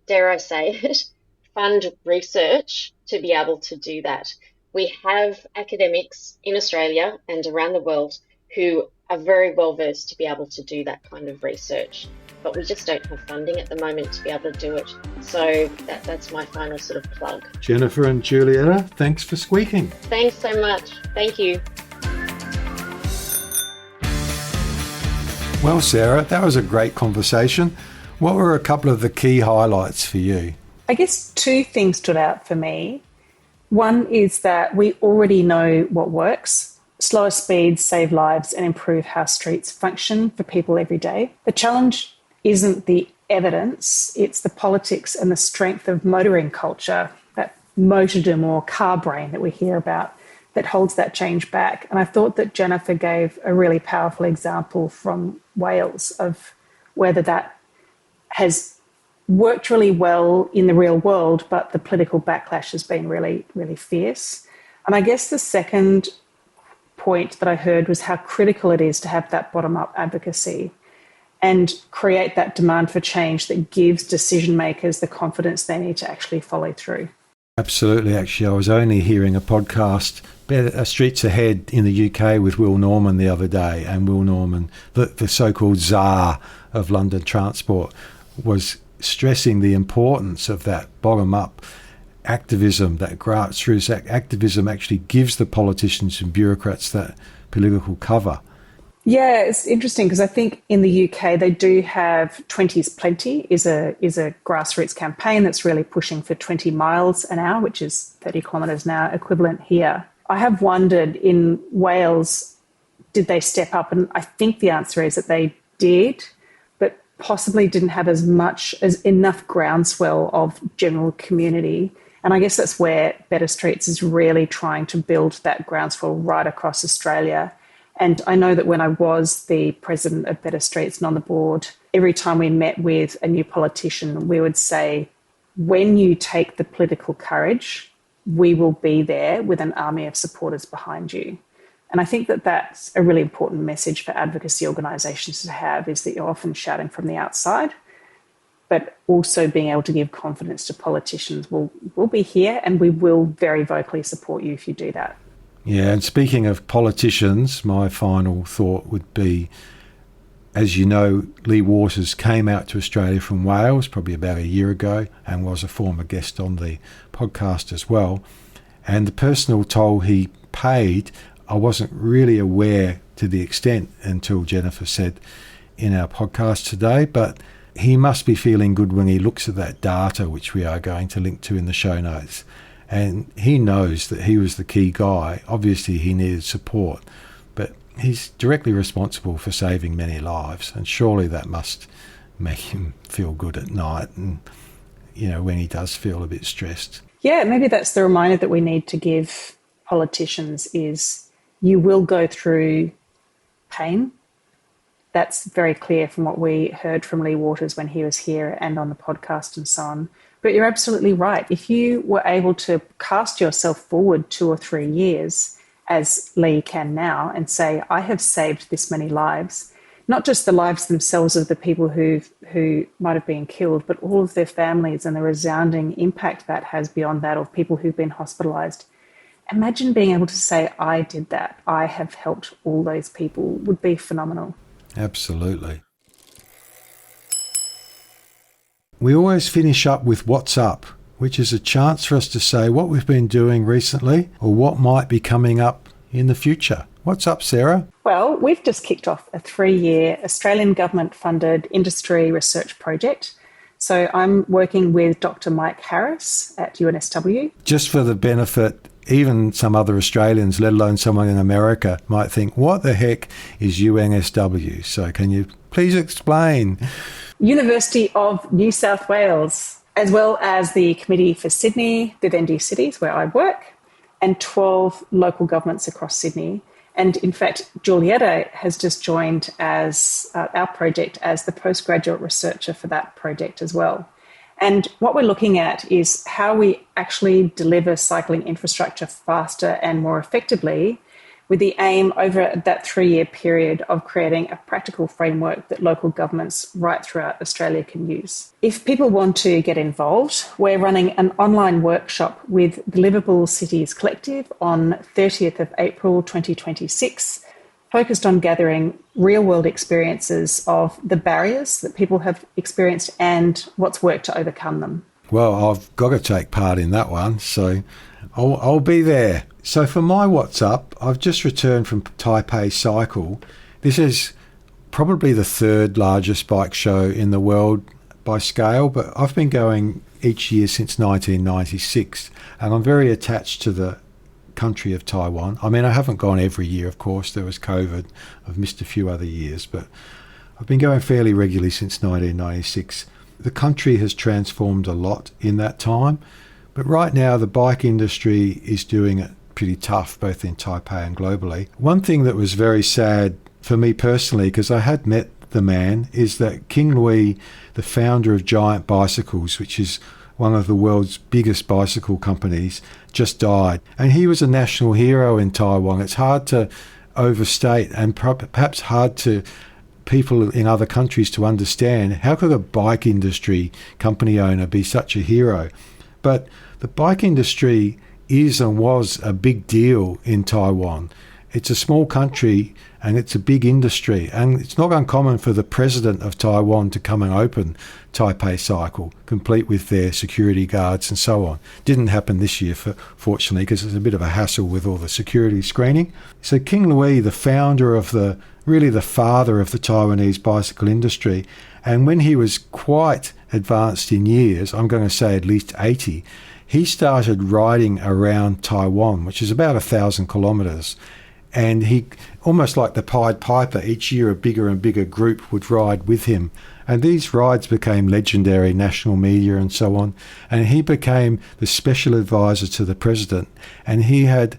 Speaker 1: dare I say it, fund research to be able to do that. We have academics in Australia and around the world who are very well versed to be able to do that kind of research. But we just don't have funding at the moment to be able to do it. So that's my final sort of plug.
Speaker 2: Jennifer and Jullietta, thanks for squeaking.
Speaker 1: Thanks so much. Thank you.
Speaker 2: Well, Sarah, that was a great conversation. What were a couple of the key highlights for you?
Speaker 3: I guess two things stood out for me. One is that we already know what works. Slower speeds save lives and improve how streets function for people every day. The challenge isn't the evidence, it's the politics and the strength of motoring culture, that motordom or car brain that we hear about, that holds that change back. And I thought that Jennifer gave a really powerful example from Wales of whether that has worked really well in the real world, but the political backlash has been really, really fierce. And I guess the second point that I heard was how critical it is to have that bottom-up advocacy and create that demand for change that gives decision makers the confidence they need to actually follow through.
Speaker 2: Absolutely. Actually, I was only hearing a podcast, Streets Ahead in the UK, with Will Norman the other day, and Will Norman, the so-called czar of London transport, was stressing the importance of that bottom-up activism, that grassroots activism actually gives the politicians and bureaucrats that political cover.
Speaker 3: Yeah, it's interesting because I think in the UK they do have 20's Plenty is a grassroots campaign that's really pushing for 20 miles an hour, which is 30 kilometres an hour equivalent here. I have wondered in Wales, did they step up? And I think the answer is that they did, but possibly didn't have as enough groundswell of general community. And I guess that's where Better Streets is really trying to build that groundswell right across Australia. And I know that when I was the president of Better Streets and on the board, every time we met with a new politician, we would say, when you take the political courage, we will be there with an army of supporters behind you. And I think that that's a really important message for advocacy organisations to have, is that you're often shouting from the outside, but also being able to give confidence to politicians. We'll be here and we will very vocally support you if you do that.
Speaker 2: Yeah, and speaking of politicians, my final thought would be, as you know, Lee Waters came out to Australia from Wales probably about a year ago and was a former guest on the podcast as well. And the personal toll he paid, I wasn't really aware to the extent until Jennifer said in our podcast today, but he must be feeling good when he looks at that data, which we are going to link to in the show notes. And he knows that he was the key guy. Obviously, he needed support, but he's directly responsible for saving many lives. And surely that must make him feel good at night and, you know, when he does feel a bit stressed.
Speaker 3: Yeah, maybe that's the reminder that we need to give politicians is you will go through pain. That's very clear from what we heard from Lee Waters when he was here and on the podcast and so on. But you're absolutely right. If you were able to cast yourself forward 2 or 3 years, as Lee can now, and say, I have saved this many lives, not just the lives themselves of the people who might have been killed, but all of their families and the resounding impact that has beyond that of people who've been hospitalised. Imagine being able to say, I did that, I have helped all those people, would be phenomenal.
Speaker 2: Absolutely. We always finish up with What's Up, which is a chance for us to say what we've been doing recently or what might be coming up in the future. What's up, Sarah?
Speaker 3: Well, we've just kicked off a 3-year Australian government-funded industry research project. So I'm working with Dr. Mike Harris at UNSW.
Speaker 2: Just for the benefit, even some other Australians, let alone someone in America, might think, what the heck is UNSW? So can you please explain?
Speaker 3: University of New South Wales, as well as the Committee for Sydney, Vivendi Cities, where I work, and 12 local governments across Sydney. And in fact, Jullietta has just joined as our project as the postgraduate researcher for that project as well. And what we're looking at is how we actually deliver cycling infrastructure faster and more effectively, with the aim over that 3-year period of creating a practical framework that local governments right throughout Australia can use. If people want to get involved, we're running an online workshop with the Liveable Cities Collective on 30th of April 2026. focused on gathering real-world experiences of the barriers that people have experienced and what's worked to overcome them.
Speaker 2: Well, I've got to take part in that one, so I'll be there. So for my What's Up, I've just returned from Taipei Cycle. This is probably the third largest bike show in the world by scale, but I've been going each year since 1996, and I'm very attached to the country of Taiwan. I mean, I haven't gone every year, of course. There was COVID. I've missed a few other years, but I've been going fairly regularly since 1996. The country has transformed a lot in that time, but right now the bike industry is doing it pretty tough, both in Taipei and globally. One thing that was very sad for me personally, because I had met the man, is that King Louis, the founder of Giant Bicycles, which is one of the world's biggest bicycle companies, just died. And he was a national hero in Taiwan. It's hard to overstate, and perhaps hard to people in other countries to understand. How could a bike industry company owner be such a hero? But the bike industry is and was a big deal in Taiwan. It's a small country and it's a big industry, and it's not uncommon for the president of Taiwan to come and open Taipei Cycle, complete with their security guards and so on. Didn't happen this year, fortunately, because it's a bit of a hassle with all the security screening. So King Louis, the founder of the father of the Taiwanese bicycle industry, and when he was quite advanced in years, I'm going to say at least 80, he started riding around Taiwan, which is about 1,000 kilometres. And he, almost like the Pied Piper, each year a bigger and bigger group would ride with him. And these rides became legendary, national media and so on. And he became the special advisor to the president. And he had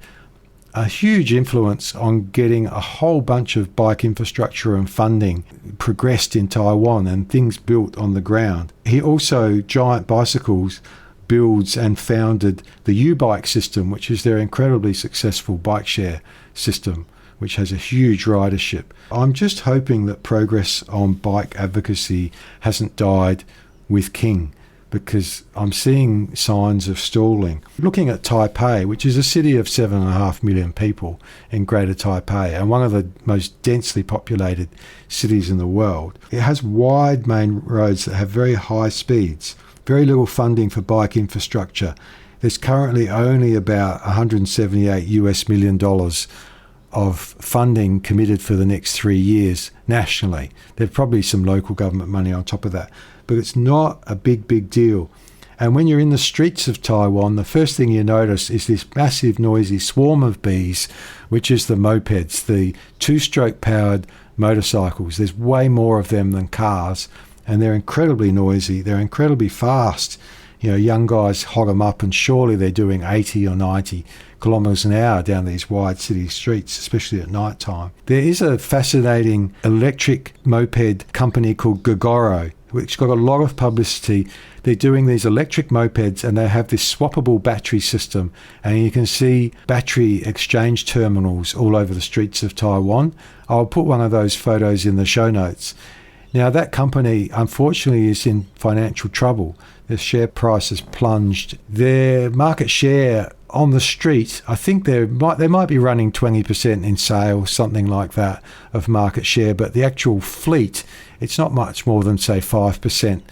Speaker 2: a huge influence on getting a whole bunch of bike infrastructure and funding progressed in Taiwan and things built on the ground. He also, Giant Bicycles, builds and founded the U-Bike system, which is their incredibly successful bike share system, which has a huge ridership. I'm just hoping that progress on bike advocacy hasn't died with King, because I'm seeing signs of stalling. Looking at Taipei, which is a city of 7.5 million people in Greater Taipei and one of the most densely populated cities in the world, it has wide main roads that have very high speeds. Very little funding for bike infrastructure. There's currently only about $178 million of funding committed for the next 3 years nationally. There's probably some local government money on top of that, but it's not a big deal. And when you're in the streets of Taiwan, the first thing you notice is this massive noisy swarm of bees, which is the mopeds, the two-stroke powered motorcycles. There's way more of them than cars. And they're incredibly noisy. They're incredibly fast. You know, young guys hog them up, and surely they're doing 80 or 90 kilometres an hour down these wide city streets, especially at night time. There is a fascinating electric moped company called Gogoro, which got a lot of publicity. They're doing these electric mopeds, and they have this swappable battery system, and you can see battery exchange terminals all over the streets of Taiwan. I'll put one of those photos in the show notes. Now, that company, unfortunately, is in financial trouble. Their share price has plunged. Their market share on the street, I think they might be running 20% in sales, something like that, of market share. But the actual fleet, it's not much more than, say, 5%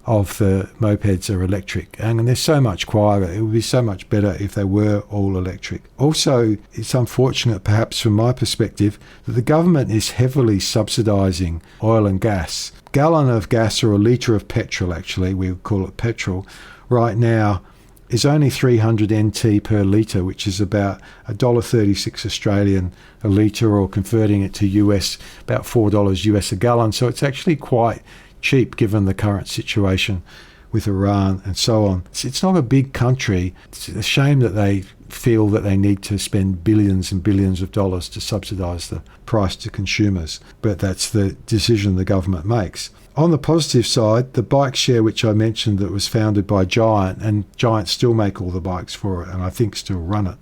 Speaker 2: of the mopeds are electric. And they're so much quieter. It would be so much better if they were all electric. Also, it's unfortunate, perhaps from my perspective, that the government is heavily subsidising oil and gas. Gallon of gas, or a litre of petrol, actually, we would call it petrol, right now is only 300 NT per litre, which is about $1.36 Australian a litre, or converting it to US, about $4 US a gallon. So it's actually quite cheap given the current situation with Iran and so on. It's not a big country. It's a shame that they feel that they need to spend billions and billions of dollars to subsidise the price to consumers. But that's the decision the government makes. On the positive side, the bike share, which I mentioned, that was founded by Giant, and Giant still make all the bikes for it, and I think still run it.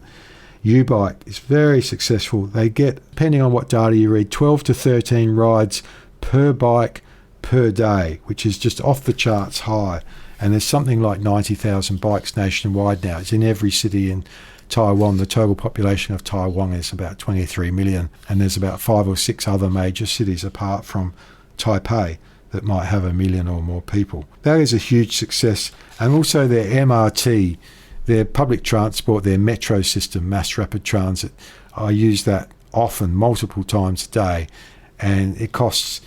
Speaker 2: U-Bike is very successful. They get, depending on what data you read, 12 to 13 rides per bike per day, which is just off the charts high. And there's something like 90,000 bikes nationwide now. It's in every city in Taiwan. The total population of Taiwan is about 23 million, and there's about 5 or 6 other major cities apart from Taipei that might have 1 million or more people. That is a huge success. And also their MRT, their public transport, their metro system, mass rapid transit. I use that often, multiple times a day, and it costs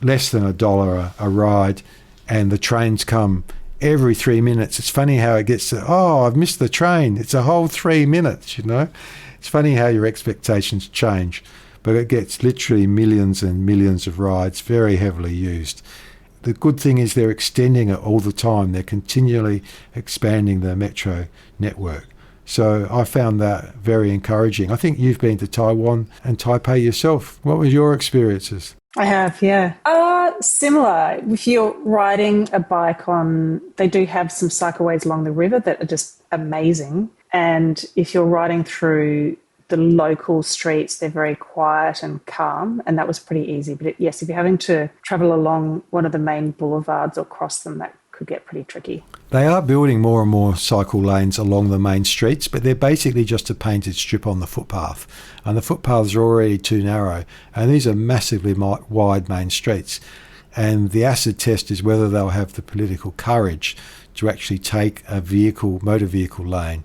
Speaker 2: less than $1 a ride, and the trains come every 3 minutes. It's funny how it gets to, oh, I've missed the train. It's a whole 3 minutes, you know. It's funny how your expectations change, but it gets literally millions and millions of rides, very heavily used. The good thing is they're extending it all the time. They're continually expanding the metro network. So I found that very encouraging. I think you've been to Taiwan and Taipei yourself. What were your experiences?
Speaker 3: I have, yeah. Similar. If you're riding a bike they do have some cycleways along the river that are just amazing. And if you're riding through the local streets, they're very quiet and calm, and that was pretty easy. But yes, if you're having to travel along one of the main boulevards or cross them, that could get pretty tricky.
Speaker 2: They are building more and more cycle lanes along the main streets, but they're basically just a painted strip on the footpath. And the footpaths are already too narrow, and these are massively wide main streets. And the acid test is whether they'll have the political courage to actually take a motor vehicle lane.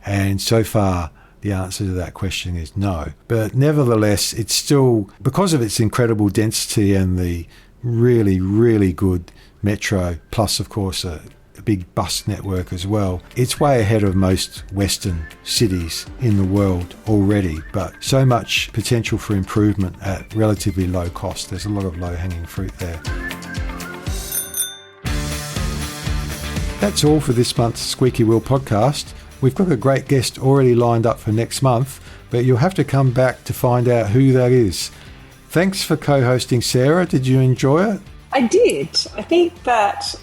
Speaker 2: And so far, the answer to that question is no. But nevertheless, it's still, because of its incredible density and the really, really good metro, plus, of course, a big bus network as well, it's way ahead of most Western cities in the world already. But so much potential for improvement at relatively low cost. There's a lot of low-hanging fruit there. That's all for this month's Squeaky Wheel podcast. We've got a great guest already lined up for next month, but you'll have to come back to find out who that is. Thanks for co-hosting, Sarah. Did you enjoy it?
Speaker 3: I did. I think that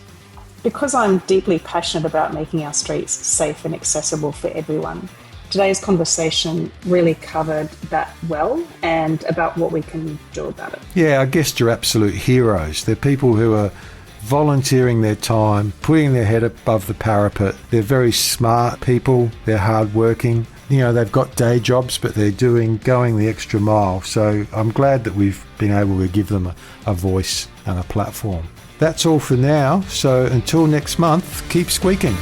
Speaker 3: because I'm deeply passionate about making our streets safe and accessible for everyone, today's conversation really covered that well and about what we can do about it.
Speaker 2: Yeah, our guests are absolute heroes. They're people who are volunteering their time, putting their head above the parapet. They're very smart people. They're hardworking. You know, they've got day jobs, but they're going the extra mile. So I'm glad that we've been able to give them a voice and a platform. That's all for now. So until next month, keep squeaking.